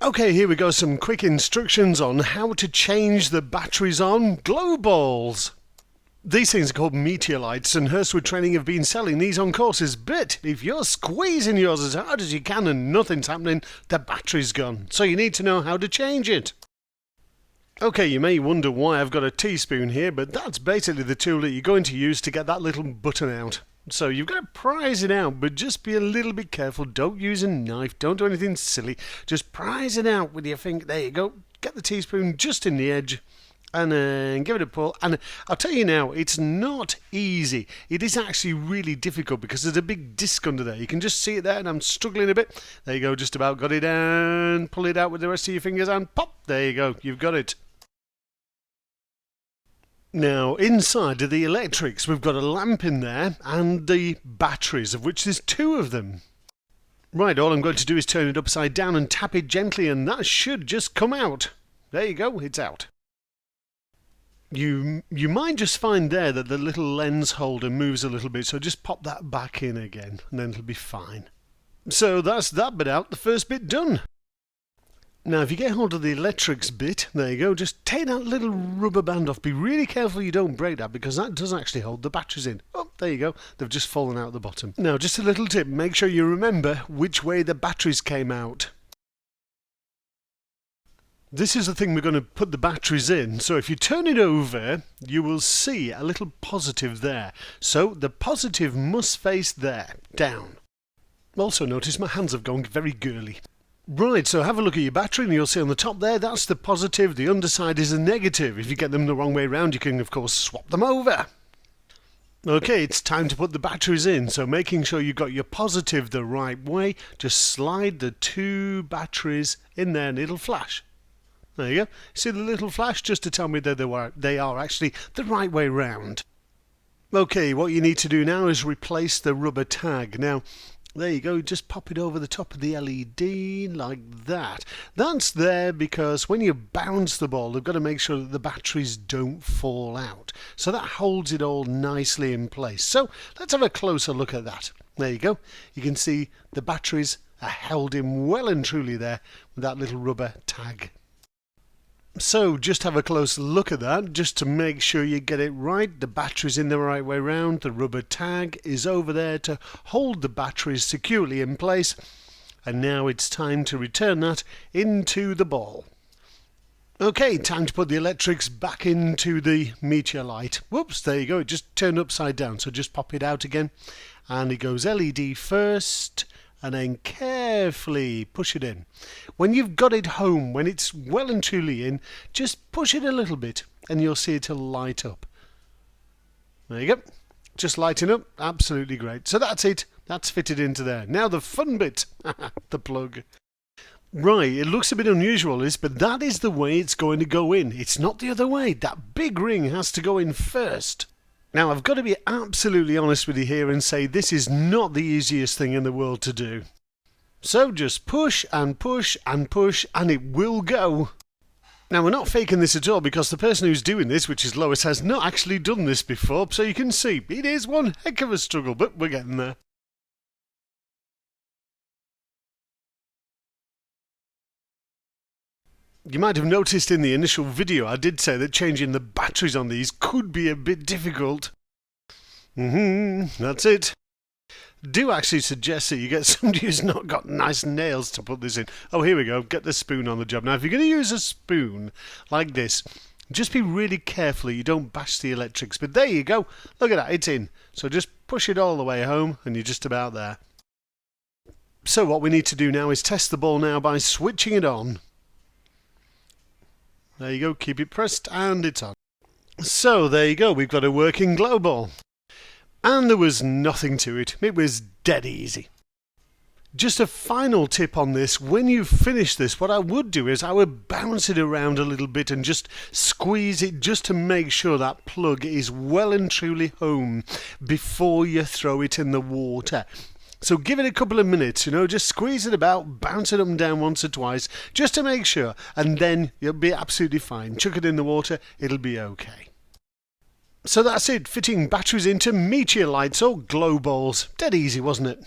Okay, here we go, some quick instructions on how to change the batteries on glow balls. These things are called Meteorlites, and Hurstwood Training have been selling these on courses, but if you're squeezing yours as hard as you can and nothing's happening, the battery's gone, so you need to know how to change it. Okay, you may wonder why I've got a teaspoon here, but that's basically the tool that you're going to use to get that little button out. So you've got to prise it out, but just be a little bit careful. Don't use a knife. Don't do anything silly. Just prise it out with your finger. There you go. Get the teaspoon just in the edge and give it a pull. And I'll tell you now, it's not easy. It is actually really difficult because there's a big disc under there. You can just see it there, and I'm struggling a bit. There you go. Just about got it, and pull it out with the rest of your fingers and pop. There you go. You've got it. Now, inside of the electrics, we've got a lamp in there and the batteries, of which there's two of them. Right, all I'm going to do is turn it upside down and tap it gently, and that should just come out. There you go, it's out. You might just find there that the little lens holder moves a little bit, so just pop that back in again, and then it'll be fine. So that's that bit out, the first bit done. Now, if you get hold of the electrics bit, there you go, just take that little rubber band off. Be really careful you don't break that, because that does actually hold the batteries in. Oh, there you go, they've just fallen out the bottom. Now, just a little tip, make sure you remember which way the batteries came out. This is the thing we're going to put the batteries in, so if you turn it over, you will see a little positive there. So the positive must face there, down. Also notice my hands have gone very girly. Right, so have a look at your battery and you'll see on the top there, that's the positive, the underside is the negative. If you get them the wrong way around, you can of course swap them over. Okay, it's time to put the batteries in, so making sure you've got your positive the right way, just slide the two batteries in there and it'll flash. There you go. See the little flash just to tell me that they are actually the right way round. Okay, what you need to do now is replace the rubber tag. Now, there you go, just pop it over the top of the LED like that. That's there because when you bounce the ball, they've got to make sure that the batteries don't fall out. So that holds it all nicely in place. So let's have a closer look at that. There you go. You can see the batteries are held in well and truly there with that little rubber tag. So just have a close look at that just to make sure you get it right. The battery's in the right way round. The rubber tag is over there to hold the batteries securely in place. And now it's time to return that into the ball. Okay, time to put the electrics back into the Meteorlite. Whoops, there you go. It just turned upside down. So just pop it out again. And it goes LED first, and then carefully push it in. When you've got it home, when it's well and truly in, just push it a little bit and you'll see it'll light up. There you go. Just lighting up. Absolutely great. So that's it. That's fitted into there. Now the fun bit. The plug. Right, it looks a bit unusual, but that is the way it's going to go in. It's not the other way. That big ring has to go in first. Now, I've got to be absolutely honest with you here and say this is not the easiest thing in the world to do. So just push and push and push and it will go. Now, we're not faking this at all because the person who's doing this, which is Lois, has not actually done this before. So you can see it is one heck of a struggle, but we're getting there. You might have noticed in the initial video I did say that changing the batteries on these could be a bit difficult. That's it. Do actually suggest that you get somebody who's not got nice nails to put this in. Oh, here we go. Get the spoon on the job. Now, if you're going to use a spoon like this, just be really careful you don't bash the electrics. But there you go. Look at that. It's in. So just push it all the way home and you're just about there. So what we need to do now is test the ball now by switching it on. There you go, keep it pressed and it's on. So there you go, we've got a working glow ball. And there was nothing to it, it was dead easy. Just a final tip on this, when you finish this, what I would do is I would bounce it around a little bit and just squeeze it just to make sure that plug is well and truly home before you throw it in the water. So give it a couple of minutes, just squeeze it about, bounce it up and down once or twice, just to make sure, and then you'll be absolutely fine. Chuck it in the water, it'll be okay. So that's it, fitting batteries into Meteorlites or glow balls. Dead easy, wasn't it?